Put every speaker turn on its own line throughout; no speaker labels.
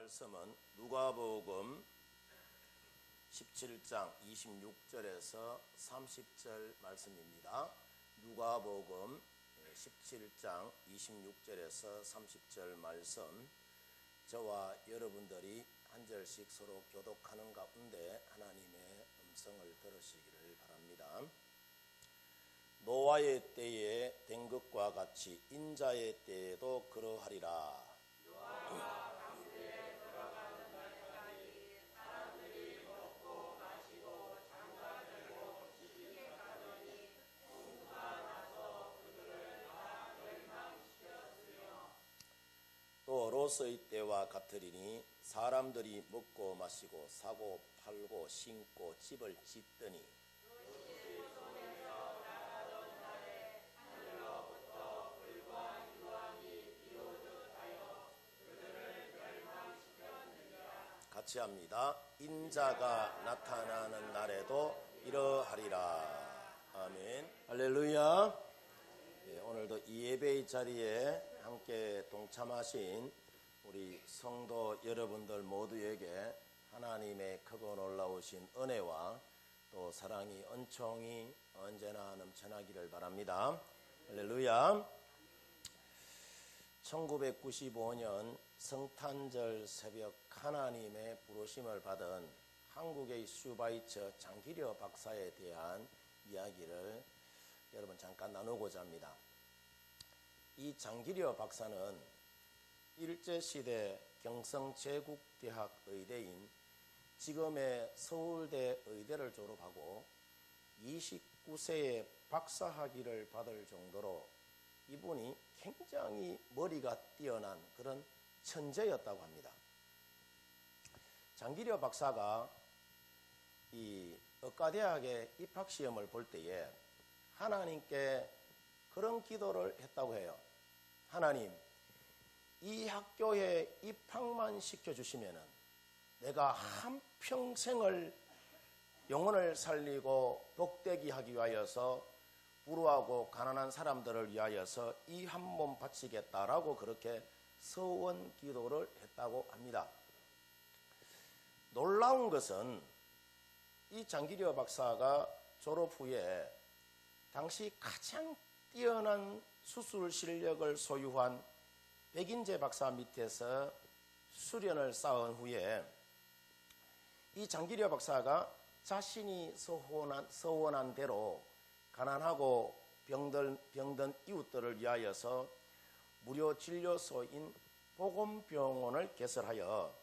말씀은 누가복음 17장 26절에서 30절 말씀입니다. 누가복음 17장 26절에서 30절 말씀, 저와 여러분들이 한 절씩 서로 교독하는 가운데 하나님의 음성을 들으시기를 바랍니다. 노아의 때에 된 것과 같이 인자의 때에도 그러하리라. 또 롯의 때와 같으리니 사람들이 먹고 마시고 사고 팔고 신고 집을 짓더니 같이 합니다. 인자가 나타나는 날에도 이러하리라. 아멘. 할렐루야. 오늘도 이 예배의 자리에 함께 동참하신 우리 성도 여러분들 모두에게 하나님의 크고 놀라우신 은혜와 또 사랑이 은총이 언제나 넘쳐나기를 바랍니다. 할렐루야. 1995년 성탄절 새벽 하나님의 부르심을 받은 한국의 슈바이처 장기려 박사에 대한 이야기를 여러분 잠깐 나누고자 합니다. 이 장기려 박사는 일제시대 경성제국대학 의대인 지금의 서울대 의대를 졸업하고 29세에 박사학위를 받을 정도로 이분이 굉장히 머리가 뛰어난 그런 천재였다고 합니다. 장기려 박사가 이 의과대학에 입학시험을 볼 때에 하나님께 그런 기도를 했다고 해요. 하나님, 이 학교에 입학만 시켜주시면은 내가 한평생을 영혼을 살리고 복되게 하기 위하여서 불우하고 가난한 사람들을 위하여서 이 한 몸 바치겠다라고 그렇게 서원 기도를 했다고 합니다. 놀라운 것은 이 장기려 박사가 졸업 후에 당시 가장 뛰어난 수술 실력을 소유한 백인재 박사 밑에서 수련을 쌓은 후에 이 장기려 박사가 자신이 서원한 대로 가난하고 병든 이웃들을 위하여서 무료 진료소인 복음병원을 개설하여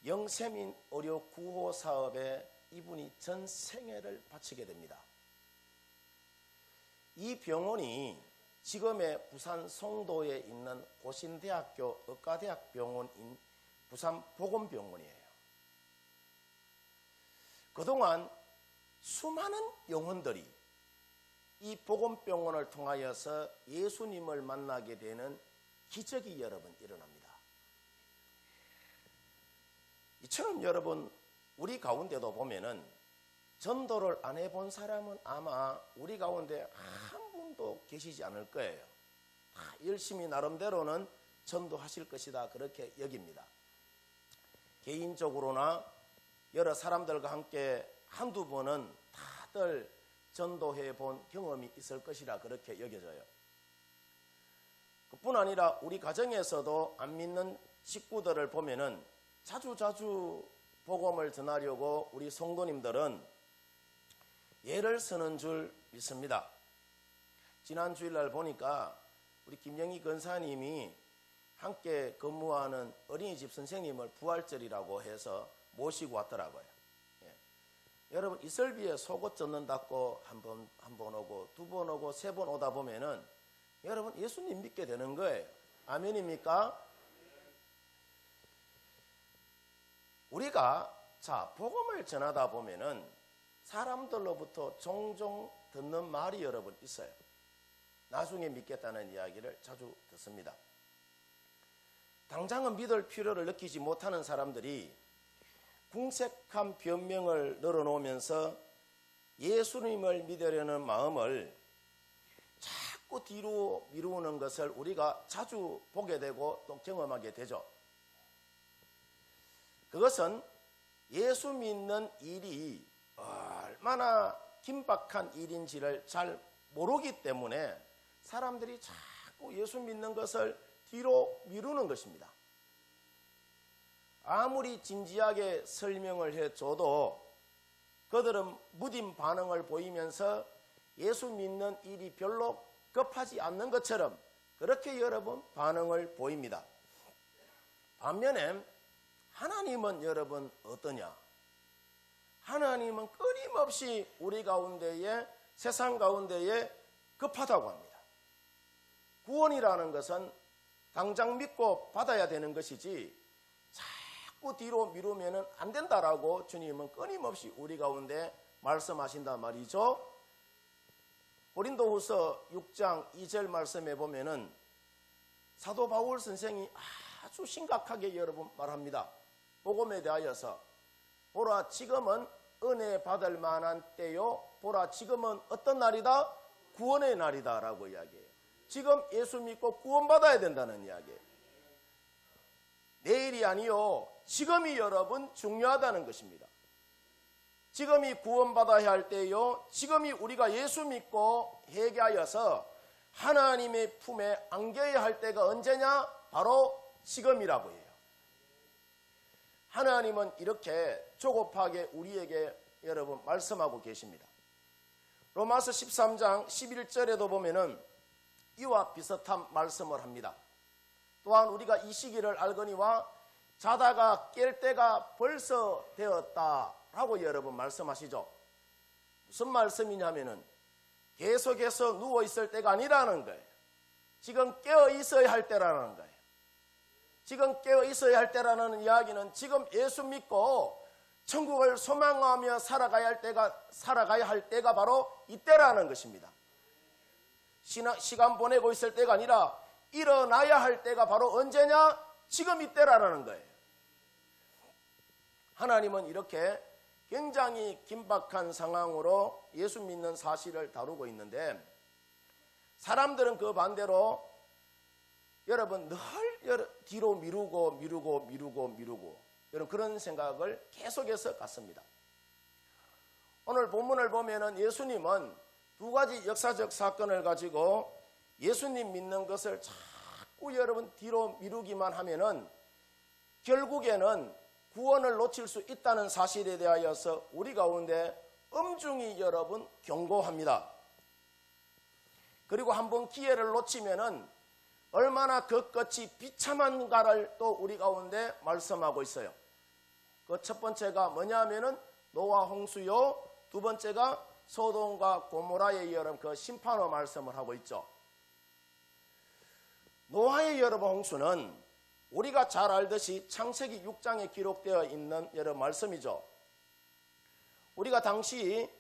영세민 의료 구호 사업에 이분이 전 생애를 바치게 됩니다. 이 병원이 지금의 부산 송도에 있는 고신대학교 의과대학 병원인 부산복음병원이에요. 그동안 수많은 영혼들이 이 복음병원을 통하여서 예수님을 만나게 되는 기적이 여러분 일어납니다. 이처럼 여러분 우리 가운데도 보면은 전도를 안 해본 사람은 아마 우리 가운데 한 분도 계시지 않을 거예요. 다 열심히 나름대로는 전도하실 것이다 그렇게 여깁니다. 개인적으로나 여러 사람들과 함께 한두 번은 다들 전도해 본 경험이 있을 것이라 그렇게 여겨져요. 그뿐 아니라 우리 가정에서도 안 믿는 식구들을 보면은 자주 복음을 전하려고 우리 성도님들은 예를 쓰는 줄 믿습니다. 지난 주일날 보니까 우리 김영희 권사님이 함께 근무하는 어린이집 선생님을 부활절이라고 해서 모시고 왔더라고요. 예. 여러분 이슬비에 속옷 젖는다고 한 번 오고 두 번 오고 세 번 오다 보면은 여러분 예수님 믿게 되는 거예요. 아멘입니까? 우리가 복음을 전하다 보면은 사람들로부터 종종 듣는 말이 여러분 있어요. 나중에 믿겠다는 이야기를 자주 듣습니다. 당장은 믿을 필요를 느끼지 못하는 사람들이 궁색한 변명을 늘어놓으면서 예수님을 믿으려는 마음을 자꾸 뒤로 미루는 것을 우리가 자주 보게 되고 또 경험하게 되죠. 그것은 예수 믿는 일이 얼마나 긴박한 일인지를 잘 모르기 때문에 사람들이 자꾸 예수 믿는 것을 뒤로 미루는 것입니다. 아무리 진지하게 설명을 해줘도 그들은 무딘 반응을 보이면서 예수 믿는 일이 별로 급하지 않는 것처럼 그렇게 여러분 반응을 보입니다. 반면에 하나님은 여러분 어떠냐? 하나님은 끊임없이 우리 가운데에 세상 가운데에 급하다고 합니다. 구원이라는 것은 당장 믿고 받아야 되는 것이지 자꾸 뒤로 미루면 안 된다라고 주님은 끊임없이 우리 가운데 말씀하신단 말이죠. 고린도후서 6장 2절 말씀에 보면은 사도 바울 선생이 아주 심각하게 여러분 말합니다. 복음에 대하여서 보라 지금은 은혜 받을 만한 때요. 보라 지금은 어떤 날이다? 구원의 날이다 라고 이야기해요. 지금 예수 믿고 구원받아야 된다는 이야기예요. 내일이 아니요. 지금이 여러분 중요하다는 것입니다. 지금이 구원받아야 할 때요. 지금이 우리가 예수 믿고 회개하여서 하나님의 품에 안겨야 할 때가 언제냐? 바로 지금이라고 해요. 하나님은 이렇게 조급하게 우리에게 여러분 말씀하고 계십니다. 로마서 13장 11절에도 보면은 이와 비슷한 말씀을 합니다. 또한 우리가 이 시기를 알거니와 자다가 깰 때가 벌써 되었다라고 여러분 말씀하시죠. 무슨 말씀이냐면은 계속해서 누워 있을 때가 아니라는 거예요. 지금 깨어 있어야 할 때라는 거예요. 지금 깨어 있어야 할 때라는 이야기는 지금 예수 믿고 천국을 소망하며 살아가야 할 때가 바로 이때라는 것입니다. 시간 보내고 있을 때가 아니라 일어나야 할 때가 바로 언제냐? 지금 이때라는 거예요. 하나님은 이렇게 굉장히 긴박한 상황으로 예수 믿는 사실을 다루고 있는데 사람들은 그 반대로 여러분 늘 뒤로 미루고 여러분 그런 생각을 계속해서 갖습니다. 오늘 본문을 보면은 예수님은 두 가지 역사적 사건을 가지고 예수님 믿는 것을 자꾸 여러분 뒤로 미루기만 하면은 결국에는 구원을 놓칠 수 있다는 사실에 대하여서 우리 가운데 엄중히 여러분 경고합니다. 그리고 한번 기회를 놓치면은 얼마나 그 끝이 비참한가를 또 우리 가운데 말씀하고 있어요. 그 첫 번째가 뭐냐면은 노아 홍수요. 두 번째가 소돔과 고모라의 여러분 그 심판의 말씀을 하고 있죠. 노아의 여러분 홍수는 우리가 잘 알듯이 창세기 6장에 기록되어 있는 여러분 말씀이죠. 우리가 당시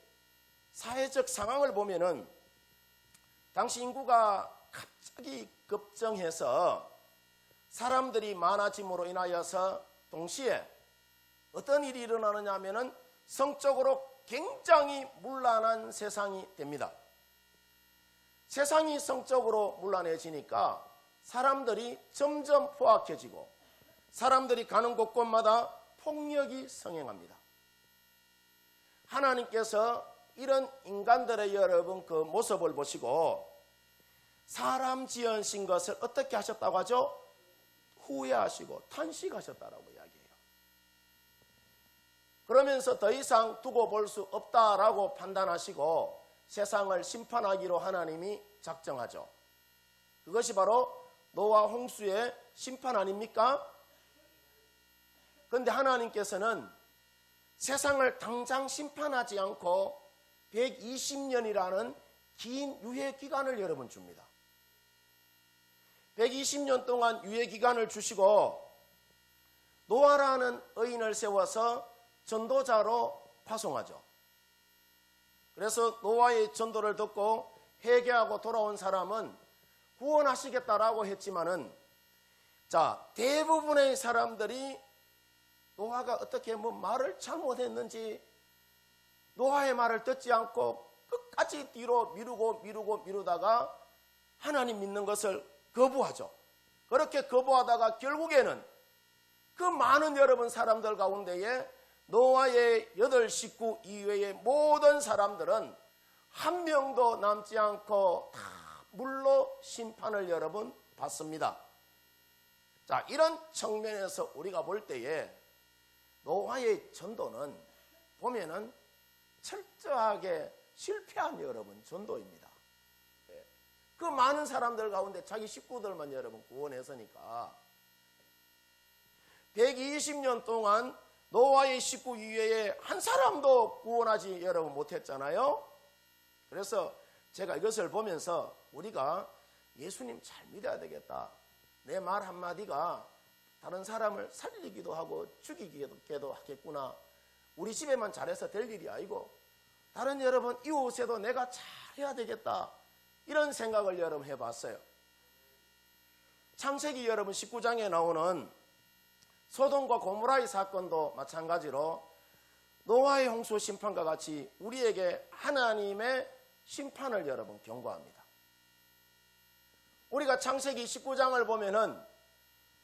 사회적 상황을 보면은 당시 인구가 갑자기 급증해서 사람들이 많아짐으로 인하여서 동시에 어떤 일이 일어나느냐 하면은 성적으로 굉장히 문란한 세상이 됩니다. 세상이 성적으로 문란해지니까 사람들이 점점 포악해지고 사람들이 가는 곳곳마다 폭력이 성행합니다. 하나님께서 이런 인간들의 여러분 그 모습을 보시고 사람 지으신 것을 어떻게 하셨다고 하죠? 후회하시고 탄식하셨다라고 이야기해요. 그러면서 더 이상 두고 볼 수 없다라고 판단하시고 세상을 심판하기로 하나님이 작정하죠. 그것이 바로 노아 홍수의 심판 아닙니까? 그런데 하나님께서는 세상을 당장 심판하지 않고 120년이라는 긴 유예 기간을 여러분 줍니다. 120년 동안 유예 기간을 주시고 노아라는 의인을 세워서 전도자로 파송하죠. 그래서 노아의 전도를 듣고 회개하고 돌아온 사람은 구원하시겠다라고 했지만은 대부분의 사람들이 노아가 어떻게 말을 잘못했는지 노아의 말을 듣지 않고 끝까지 뒤로 미루다가 하나님 믿는 것을 거부하죠. 그렇게 거부하다가 결국에는 그 많은 여러분 사람들 가운데에 노아의 8 식구 이외의 모든 사람들은 한 명도 남지 않고 다 물로 심판을 여러분 받습니다. 자, 이런 측면에서 우리가 볼 때에 노아의 전도는 보면은 철저하게 실패한 여러분 전도입니다. 그 많은 사람들 가운데 자기 식구들만 여러분 구원했으니까 120년 동안 노아의 식구 이외에 한 사람도 구원하지 여러분 못했잖아요. 그래서 제가 이것을 보면서 우리가 예수님 잘 믿어야 되겠다. 내 말 한마디가 다른 사람을 살리기도 하고 죽이기도 하겠구나. 우리 집에만 잘해서 될 일이 아니고 다른 여러분 이웃에도 내가 잘해야 되겠다. 이런 생각을 여러분 해봤어요. 창세기 여러분 19장에 나오는 소돔과 고모라의 사건도 마찬가지로 노아의 홍수 심판과 같이 우리에게 하나님의 심판을 여러분 경고합니다. 우리가 창세기 19장을 보면은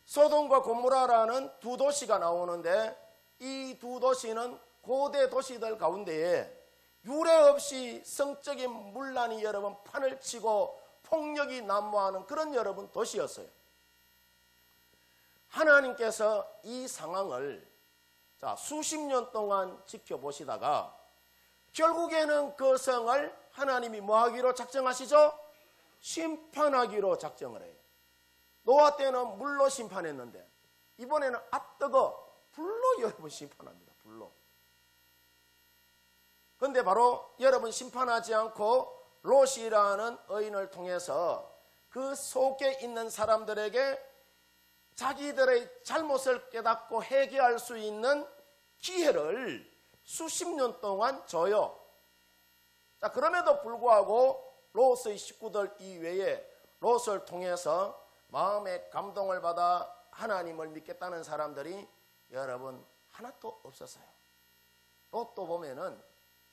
소돔과 고모라라는 두 도시가 나오는데 이 두 도시는 고대 도시들 가운데에 유례 없이 성적인 문란이 여러분 판을 치고 폭력이 난무하는 그런 여러분 도시였어요. 하나님께서 이 상황을 수십 년 동안 지켜보시다가 결국에는 그 성을 하나님이 뭐하기로 작정하시죠? 심판하기로 작정을 해요. 노아 때는 물로 심판했는데 이번에는 뜨거 불로 여러분 심판합니다. 불로. 그런데 바로 여러분 심판하지 않고 롯이라는 의인을 통해서 그 속에 있는 사람들에게 자기들의 잘못을 깨닫고 회개할 수 있는 기회를 수십 년 동안 줘요. 자, 그럼에도 불구하고 롯의 식구들 이외에 롯을 통해서 마음의 감동을 받아 하나님을 믿겠다는 사람들이 여러분 하나도 없었어요. 롯도 보면은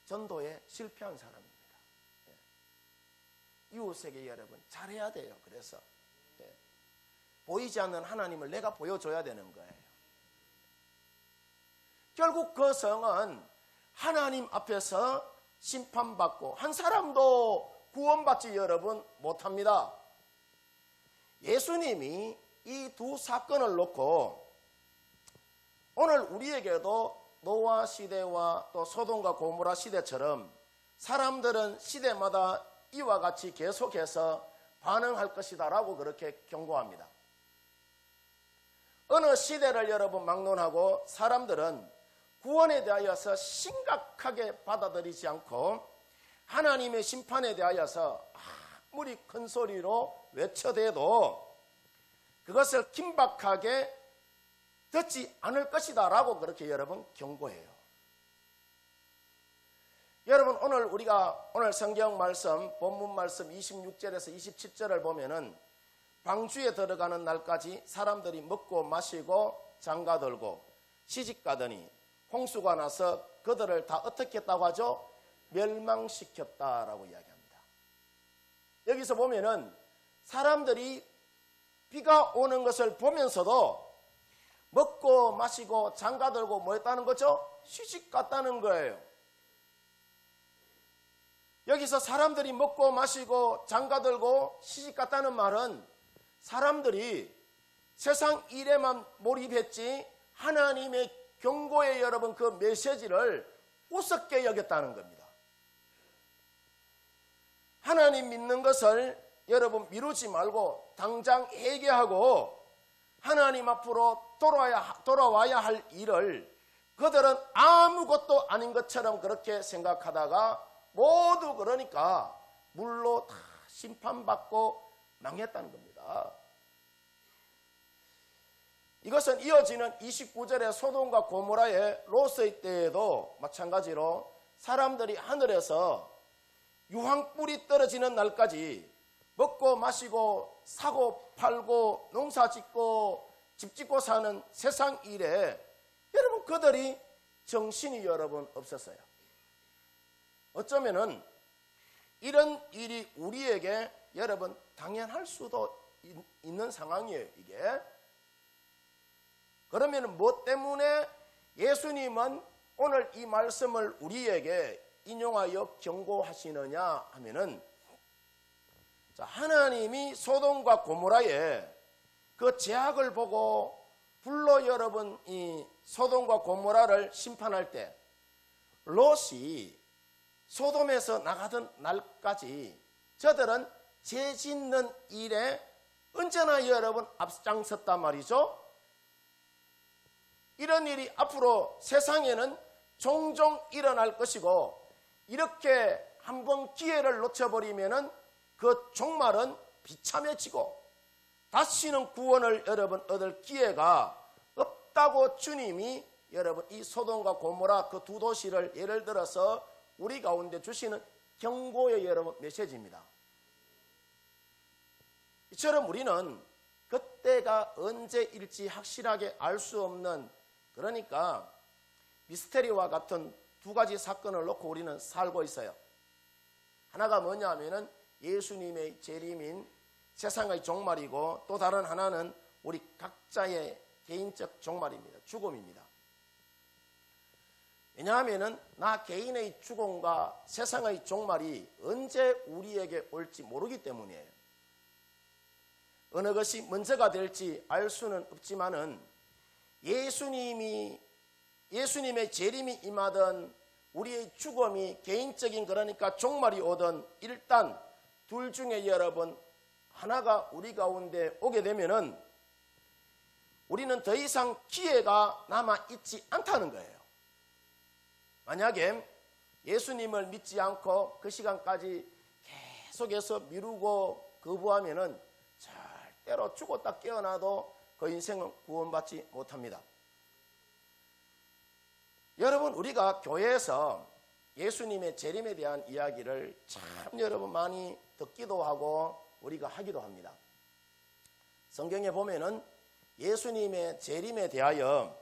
전도에 실패한 사람입니다. 이웃에게 여러분 잘해야 돼요. 그래서 보이지 않는 하나님을 내가 보여줘야 되는 거예요. 결국 그 성은 하나님 앞에서 심판받고 한 사람도 구원받지 여러분 못합니다. 예수님이 이 두 사건을 놓고 오늘 우리에게도 노아 시대와 또 소돔과 고모라 시대처럼 사람들은 시대마다 이와 같이 계속해서 반응할 것이다라고 그렇게 경고합니다. 어느 시대를 여러분 막론하고 사람들은 구원에 대하여서 심각하게 받아들이지 않고 하나님의 심판에 대하여서 아무리 큰 소리로 외쳐대도 그것을 긴박하게 듣지 않을 것이다 라고 그렇게 여러분 경고해요. 여러분 오늘 성경 말씀 본문 말씀 26절에서 27절을 보면은 방주에 들어가는 날까지 사람들이 먹고 마시고 장가들고 시집가더니 홍수가 나서 그들을 다 어떻게 했다고 하죠? 멸망시켰다라고 이야기합니다. 여기서 보면은 사람들이 비가 오는 것을 보면서도 먹고 마시고 장가들고 뭐 했다는 거죠? 시집갔다는 거예요. 여기서 사람들이 먹고 마시고 장가들고 시집갔다는 말은 사람들이 세상 일에만 몰입했지 하나님의 경고의 여러분 그 메시지를 우습게 여겼다는 겁니다. 하나님 믿는 것을 여러분 미루지 말고 당장 회개하고 하나님 앞으로 돌아와야 할 일을 그들은 아무것도 아닌 것처럼 그렇게 생각하다가 모두 그러니까 물로 다 심판받고 망했다는 겁니다. 이것은 이어지는 29절의 소돔과 고모라의 롯의 때에도 마찬가지로 사람들이 하늘에서 유황불이 떨어지는 날까지 먹고 마시고 사고 팔고 농사 짓고 집 짓고 사는 세상 일에 여러분 그들이 정신이 여러분 없었어요. 어쩌면은 이런 일이 우리에게 여러분 당연할 수도 있는 상황이에요. 이게 그러면 뭐 때문에 예수님은 오늘 이 말씀을 우리에게 인용하여 경고하시느냐 하면은, 자, 하나님이 소돔과 고모라의 그 죄악을 보고 불로 여러분 이 소돔과 고모라를 심판할 때 롯이 소돔에서 나가던 날까지 저들은 죄 짓는 일에 언제나 여러분 앞장섰단 말이죠. 이런 일이 앞으로 세상에는 종종 일어날 것이고, 이렇게 한번 기회를 놓쳐버리면은 그 종말은 비참해지고 다시는 구원을 여러분 얻을 기회가 없다고 주님이 여러분 이 소돔과 고모라 그 두 도시를 예를 들어서 우리 가운데 주시는 경고의 여러분 메시지입니다. 이처럼 우리는 그때가 언제일지 확실하게 알 수 없는, 그러니까 미스테리와 같은 두 가지 사건을 놓고 우리는 살고 있어요. 하나가 뭐냐 하면은 예수님의 재림인 세상의 종말이고, 또 다른 하나는 우리 각자의 개인적 종말입니다. 죽음입니다. 왜냐하면은 나 개인의 죽음과 세상의 종말이 언제 우리에게 올지 모르기 때문이에요. 어느 것이 먼저가 될지 알 수는 없지만은 예수님의 재림이 임하던 우리의 죽음이 개인적인, 그러니까 종말이 오던, 일단 둘 중에 여러분 하나가 우리 가운데 오게 되면은 우리는 더 이상 기회가 남아 있지 않다는 거예요. 만약에 예수님을 믿지 않고 그 시간까지 계속해서 미루고 거부하면은 절대로 죽었다 깨어나도 그 인생은 구원받지 못합니다. 여러분, 우리가 교회에서 예수님의 재림에 대한 이야기를 참 여러분 많이 듣기도 하고 우리가 하기도 합니다. 성경에 보면은 예수님의 재림에 대하여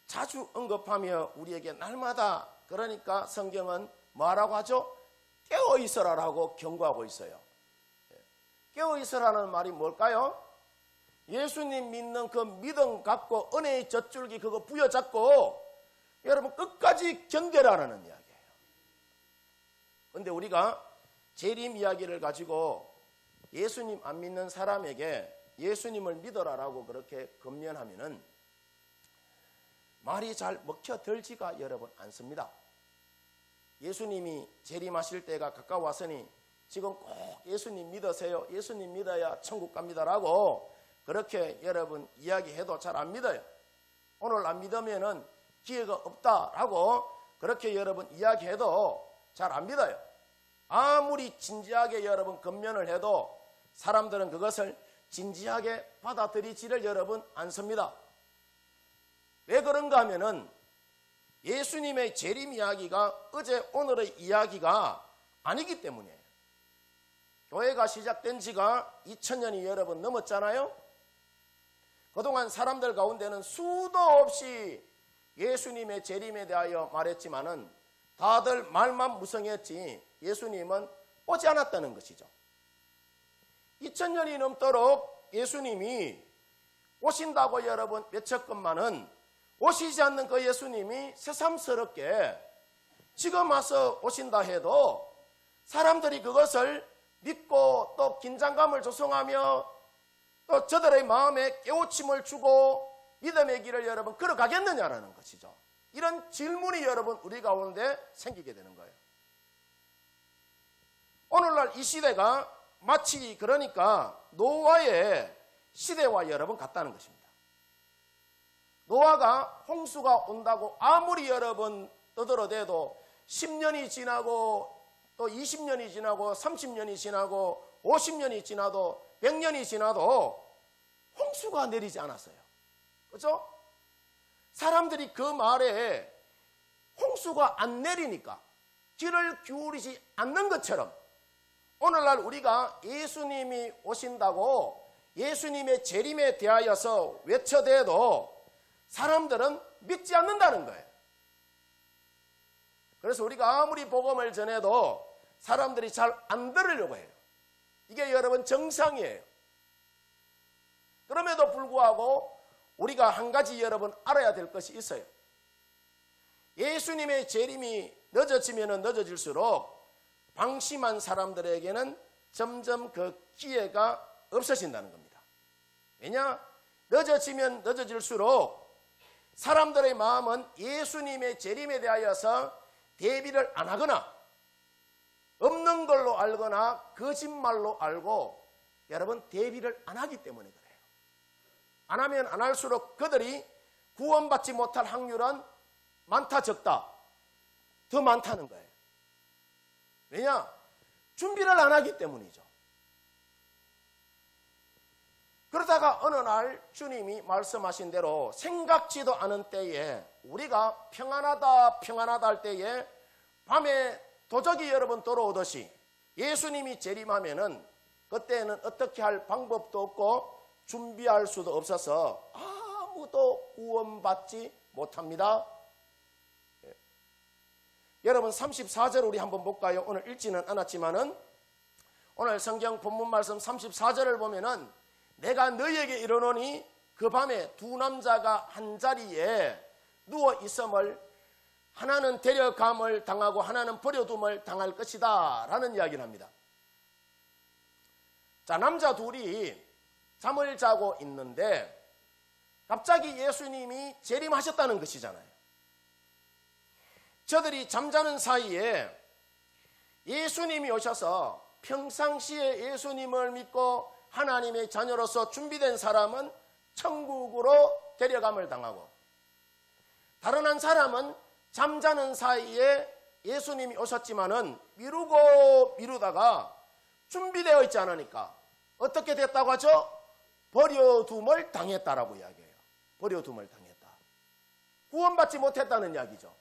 자주 언급하며 우리에게 날마다, 그러니까 성경은 뭐라고 하죠? 깨어 있어라라고 경고하고 있어요. 깨어 있어라는 말이 뭘까요? 예수님 믿는 그 믿음 갖고 은혜의 젖줄기 그거 부여잡고 여러분 끝까지 견뎌라는 이야기예요. 그런데 우리가 재림 이야기를 가지고 예수님 안 믿는 사람에게 예수님을 믿어라라고 그렇게 권면하면은 말이 잘 먹혀들지가 여러분 않습니다. 예수님이 재림하실 때가 가까웠으니 지금 꼭 예수님 믿으세요. 예수님 믿어야 천국 갑니다라고 그렇게 여러분 이야기해도 잘 안 믿어요. 오늘 안 믿으면은 기회가 없다라고 그렇게 여러분 이야기해도 잘 안 믿어요. 아무리 진지하게 여러분 권면을 해도 사람들은 그것을 진지하게 받아들이지를 여러분 않습니다. 왜 그런가 하면은 예수님의 재림 이야기가 어제 오늘의 이야기가 아니기 때문이에요. 교회가 시작된 지가 2000년이 여러분 넘었잖아요. 그동안 사람들 가운데는 수도 없이 예수님의 재림에 대하여 말했지만은 다들 말만 무성했지 예수님은 오지 않았다는 것이죠. 2000년이 넘도록 예수님이 오신다고 여러분 외쳤건만은 오시지 않는 그 예수님이 새삼스럽게 지금 와서 오신다 해도 사람들이 그것을 믿고 또 긴장감을 조성하며 또 저들의 마음에 깨우침을 주고 믿음의 길을 여러분 걸어가겠느냐라는 것이죠. 이런 질문이 여러분 우리 가운데 생기게 되는 거예요. 오늘날 이 시대가 마치 그러니까 노아의 시대와 여러분 같다는 것입니다. 노아가 홍수가 온다고 아무리 여러분 떠들어대도 10년이 지나고 또 20년이 지나고 30년이 지나고 50년이 지나도 100년이 지나도 홍수가 내리지 않았어요. 그렇죠? 사람들이 그 말에 홍수가 안 내리니까 귀를 기울이지 않는 것처럼 오늘날 우리가 예수님이 오신다고 예수님의 재림에 대하여서 외쳐대도 사람들은 믿지 않는다는 거예요. 그래서 우리가 아무리 복음을 전해도 사람들이 잘 안 들으려고 해요. 이게 여러분 정상이에요. 그럼에도 불구하고 우리가 한 가지 여러분 알아야 될 것이 있어요. 예수님의 재림이 늦어지면 늦어질수록 방심한 사람들에게는 점점 그 기회가 없어진다는 겁니다. 왜냐? 늦어지면 늦어질수록 사람들의 마음은 예수님의 재림에 대하여서 대비를 안 하거나 없는 걸로 알거나 거짓말로 알고 여러분 대비를 안 하기 때문에 그래요. 안 하면 안 할수록 그들이 구원받지 못할 확률은 많다 적다? 더 많다는 거예요. 왜냐? 준비를 안 하기 때문이죠. 그러다가 어느 날 주님이 말씀하신 대로 생각지도 않은 때에 우리가 평안하다 할 때에 밤에 도적이 여러분 돌아오듯이 예수님이 재림하면은 그때는 어떻게 할 방법도 없고 준비할 수도 없어서 아무도 구원받지 못합니다. 여러분 34절 우리 한번 볼까요? 오늘 읽지는 않았지만은 오늘 성경 본문 말씀 34절을 보면은 내가 너희에게 이르노니 그 밤에 두 남자가 한 자리에 누워 있음을 하나는 데려감을 당하고 하나는 버려둠을 당할 것이다 라는 이야기를 합니다. 자, 남자 둘이 잠을 자고 있는데 갑자기 예수님이 재림하셨다는 것이잖아요. 저들이 잠자는 사이에 예수님이 오셔서 평상시에 예수님을 믿고 하나님의 자녀로서 준비된 사람은 천국으로 데려감을 당하고 다른 한 사람은 잠자는 사이에 예수님이 오셨지만은 미루다가 준비되어 있지 않으니까 어떻게 됐다고 하죠? 버려둠을 당했다라고 이야기해요. 버려둠을 당했다. 구원받지 못했다는 이야기죠.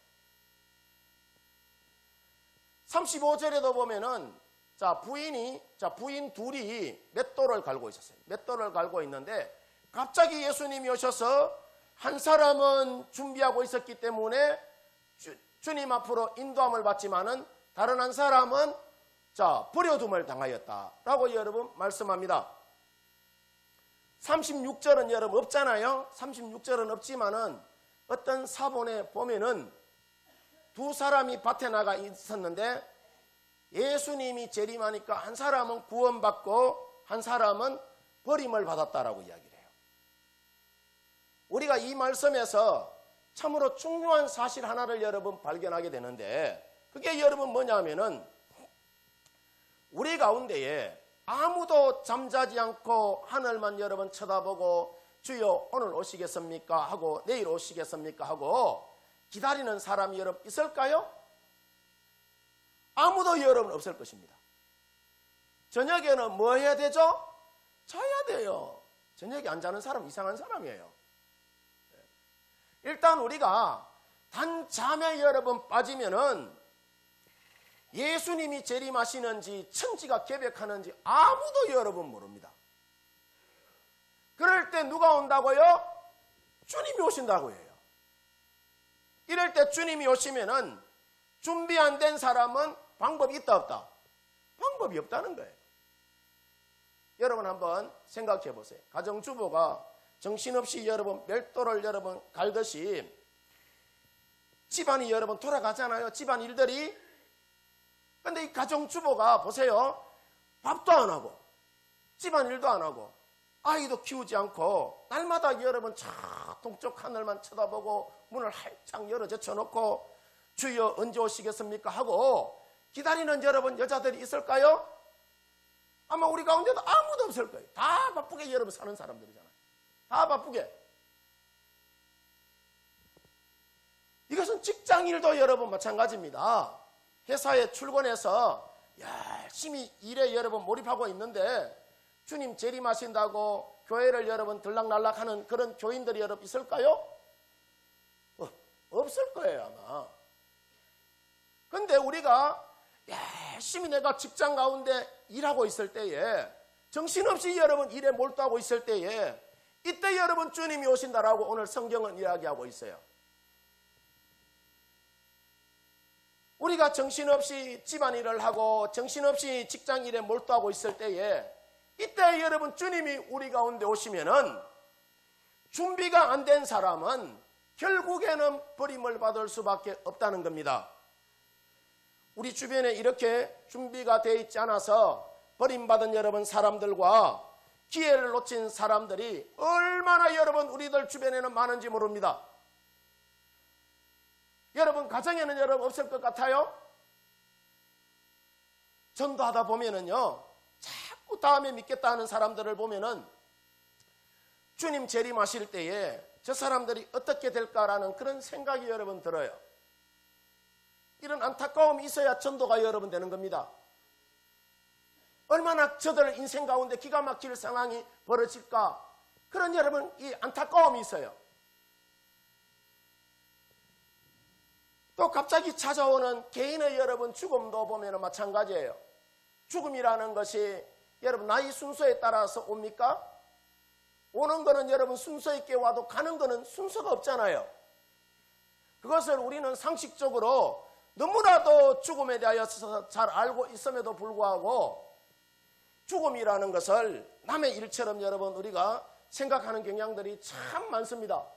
35절에도 보면은 부인 둘이 맷돌을 갈고 있었어요. 맷돌을 갈고 있는데 갑자기 예수님이 오셔서 한 사람은 준비하고 있었기 때문에 주님 앞으로 인도함을 받지만은 다른 한 사람은 버려둠을 당하였다라고 여러분 말씀합니다. 36절은 여러분 없잖아요. 36절은 없지만은 어떤 사본에 보면은 두 사람이 밭에 나가 있었는데 예수님이 재림하니까 한 사람은 구원받고 한 사람은 버림을 받았다라고 이야기를 해요. 우리가 이 말씀에서 참으로 중요한 사실 하나를 여러분 발견하게 되는데 그게 여러분 뭐냐면은 우리 가운데에 아무도 잠자지 않고 하늘만 여러분 쳐다보고 주여 오늘 오시겠습니까 하고 내일 오시겠습니까 하고 기다리는 사람이 여러분 있을까요? 아무도 여러분 없을 것입니다. 저녁에는 뭐 해야 되죠? 자야 돼요. 저녁에 안 자는 사람 이상한 사람이에요. 일단 우리가 단잠에 여러분 빠지면은 예수님이 재림하시는지 천지가 계획하는지 아무도 여러분 모릅니다. 그럴 때 누가 온다고요? 주님이 오신다고 해요. 이럴 때 주님이 오시면은 준비 안 된 사람은 방법이 있다 없다? 방법이 없다는 거예요. 여러분 한번 생각해 보세요. 가정주부가 정신없이 여러분 멸도를 여러분 갈듯이 집안이 여러분 돌아가잖아요. 집안 일들이. 근데 이 가정주부가 보세요. 밥도 안 하고 집안 일도 안 하고 아이도 키우지 않고 날마다 여러분 동쪽 하늘만 쳐다보고 문을 활짝 열어 젖혀놓고 주여 언제 오시겠습니까 하고 기다리는 여러분 여자들이 있을까요? 아마 우리 가운데도 아무도 없을 거예요. 다 바쁘게 여러분 사는 사람들이잖아요. 다 바쁘게. 이것은 직장일도 여러분 마찬가지입니다. 회사에 출근해서 열심히 일에 여러분 몰입하고 있는데 주님 재림하신다고 교회를 여러분 들락날락하는 그런 교인들이 여러분 있을까요? 없을 거예요 아마. 근데 우리가 열심히 내가 직장 가운데 일하고 있을 때에 정신없이 여러분 일에 몰두하고 있을 때에 이때 여러분 주님이 오신다라고 오늘 성경은 이야기하고 있어요. 우리가 정신없이 집안일을 하고 정신없이 직장일에 몰두하고 있을 때에 이때 여러분 주님이 우리 가운데 오시면은 준비가 안 된 사람은 결국에는 버림을 받을 수밖에 없다는 겁니다. 우리 주변에 이렇게 준비가 되어 있지 않아서 버림받은 여러분 사람들과 기회를 놓친 사람들이 얼마나 여러분 우리들 주변에는 많은지 모릅니다. 여러분 가정에는 여러분 없을 것 같아요? 전도하다 보면은요, 자꾸 다음에 믿겠다 하는 사람들을 보면은 주님 재림하실 때에 저 사람들이 어떻게 될까라는 그런 생각이 여러분 들어요. 이런 안타까움이 있어야 전도가 여러분 되는 겁니다. 얼마나 저들 인생 가운데 기가 막힐 상황이 벌어질까, 그런 여러분 이 안타까움이 있어요. 또 갑자기 찾아오는 개인의 여러분 죽음도 보면 마찬가지예요. 죽음이라는 것이 여러분 나이 순서에 따라서 옵니까? 오는 거는 여러분 순서 있게 와도 가는 거는 순서가 없잖아요. 그것을 우리는 상식적으로 너무나도 죽음에 대하여서 잘 알고 있음에도 불구하고 죽음이라는 것을 남의 일처럼 여러분 우리가 생각하는 경향들이 참 많습니다.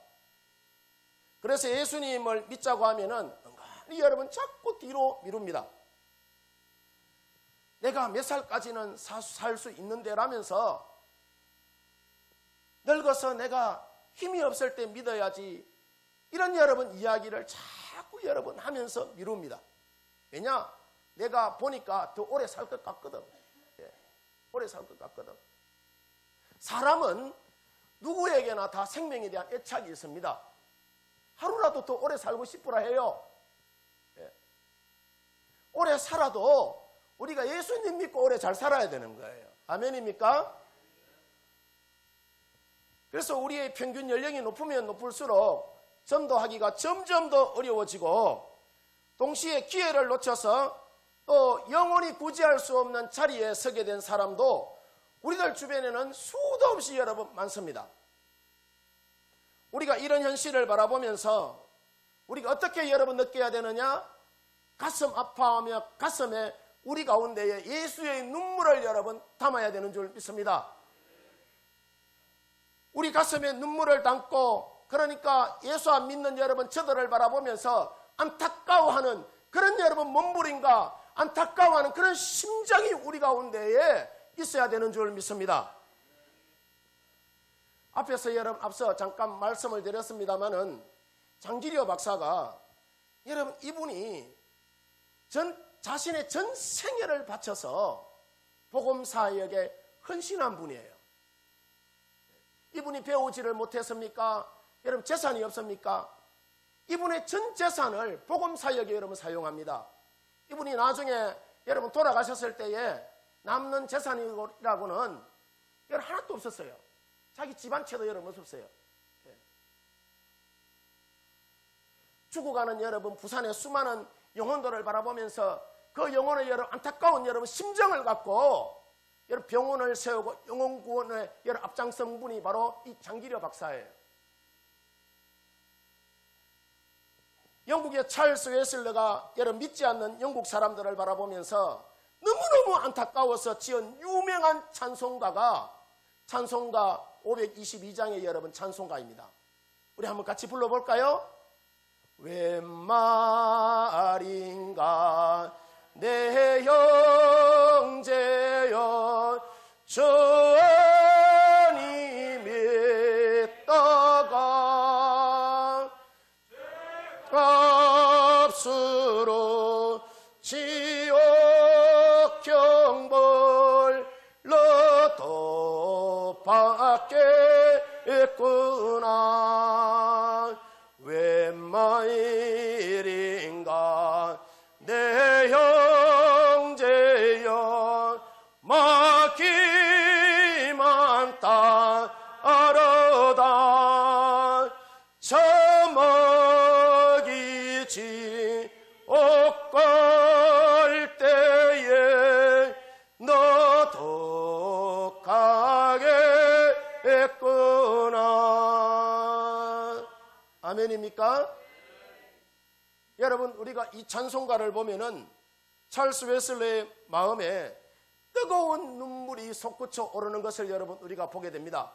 그래서 예수님을 믿자고 하면은 여러분 자꾸 뒤로 미룹니다. 내가 몇 살까지는 살 수 있는데 라면서 늙어서 내가 힘이 없을 때 믿어야지, 이런 여러분 이야기를 자꾸 여러분 하면서 미룹니다. 왜냐? 내가 보니까 더 오래 살 것 같거든. 오래 살 것 같거든. 사람은 누구에게나 다 생명에 대한 애착이 있습니다. 하루라도 더 오래 살고 싶으라 해요. 오래 살아도 우리가 예수님 믿고 오래 잘 살아야 되는 거예요. 아멘입니까? 그래서 우리의 평균 연령이 높으면 높을수록 전도하기가 점점 더 어려워지고, 동시에 기회를 놓쳐서 또 영원히 구제할 수 없는 자리에 서게 된 사람도 우리들 주변에는 수도 없이 여러분 많습니다. 우리가 이런 현실을 바라보면서 우리가 어떻게 여러분 느껴야 되느냐? 가슴 아파하며 가슴에 우리 가운데에 예수의 눈물을 여러분 담아야 되는 줄 믿습니다. 우리 가슴에 눈물을 담고, 그러니까 예수 안 믿는 여러분 저들을 바라보면서 안타까워하는 그런 여러분 몸부림과 안타까워하는 그런 심정이 우리 가운데에 있어야 되는 줄 믿습니다. 앞에서 여러분 앞서 잠깐 말씀을 드렸습니다마는 장기려 박사가 여러분 이분이 자신의 전 생애를 바쳐서 복음 사역에 헌신한 분이에요. 이분이 배우지를 못했습니까? 여러분 재산이 없습니까? 이분의 전 재산을 복음 사역에 여러분 사용합니다. 이분이 나중에 여러분 돌아가셨을 때에 남는 재산이라고는 여러분 하나도 없었어요. 자기 집안채도 여러분 없었어요. 죽어가는 여러분 부산의 수많은 영혼들을 바라보면서 그 영혼의 여러분 안타까운 여러분 심정을 갖고 여러분 병원을 세우고 영혼 구원에 여러분 앞장선 분이 바로 이 장기려 박사예요. 영국의 찰스 웨슬러가 여러분 믿지 않는 영국 사람들을 바라보면서 너무너무 안타까워서 지은 유명한 찬송가가 찬송가 522장의 여러분 찬송가입니다. 우리 한번 같이 불러볼까요? 웬 말인가 내 형제여 전이 믿다가 값으로 지옥 형벌로 받겠구나. 웬 말인가 내 형제여 막히만 따르다 처먹이지 옥갈 때에 너도 가겠구나. 아멘입니까? 여러분 우리가 이 찬송가를 보면은 찰스 웨슬러의 마음에 뜨거운 눈물이 솟구쳐 오르는 것을 여러분 우리가 보게 됩니다.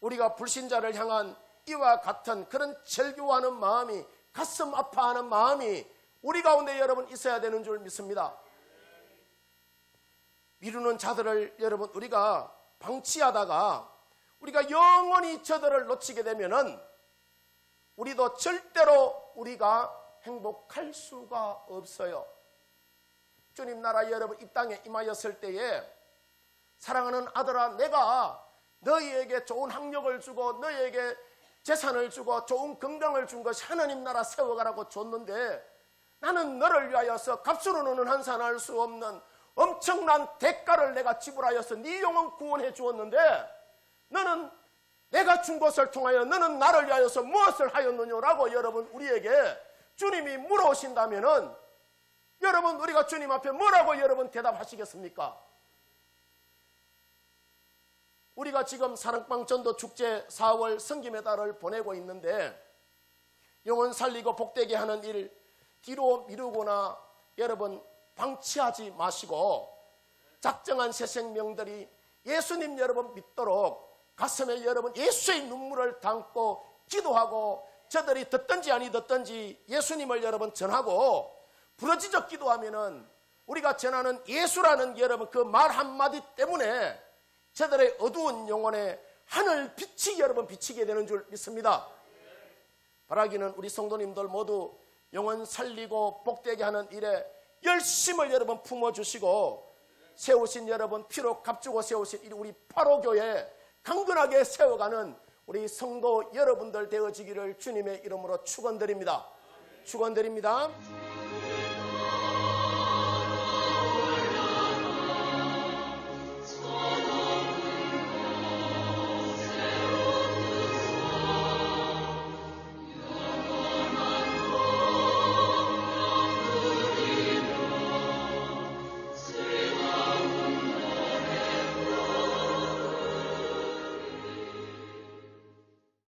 우리가 불신자를 향한 이와 같은 그런 절규하는 마음이, 가슴 아파하는 마음이 우리 가운데 여러분 있어야 되는 줄 믿습니다. 미루는 자들을 여러분 우리가 방치하다가 우리가 영원히 저들을 놓치게 되면은 우리도 절대로 우리가 행복할 수가 없어요. 주님 나라 여러분 이 땅에 임하였을 때에 사랑하는 아들아, 내가 너희에게 좋은 학력을 주고 너희에게 재산을 주고 좋은 건강을 준 것이 하나님 나라 세워가라고 줬는데, 나는 너를 위하여서 값으로는 환산할 수 없는 엄청난 대가를 내가 지불하여서 네 영혼 구원해 주었는데, 너는 내가 준 것을 통하여 너는 나를 위하여서 무엇을 하였느냐라고 여러분 우리에게 주님이 물어오신다면은 여러분 우리가 주님 앞에 뭐라고 여러분 대답하시겠습니까? 우리가 지금 사랑방 전도 축제 4월 성김의 달을 보내고 있는데, 영혼 살리고 복되게 하는 일 뒤로 미루거나 여러분 방치하지 마시고, 작정한 새 생명들이 예수님 여러분 믿도록 가슴에 여러분 예수의 눈물을 담고 기도하고, 저들이 듣든지 아니 듣든지 예수님을 여러분 전하고 부러지적 기도하면은 우리가 전하는 예수라는 여러분 그 말 한마디 때문에 저들의 어두운 영혼에 하늘 빛이 여러분 비치게 되는 줄 믿습니다. 바라기는 우리 성도님들 모두 영혼 살리고 복되게 하는 일에 열심을 여러분 품어주시고, 세우신 여러분 피로 값주고 세우신 우리 파로교회 강건하게 세워가는 우리 성도 여러분들 되어지기를 주님의 이름으로 축원드립니다. 축원드립니다.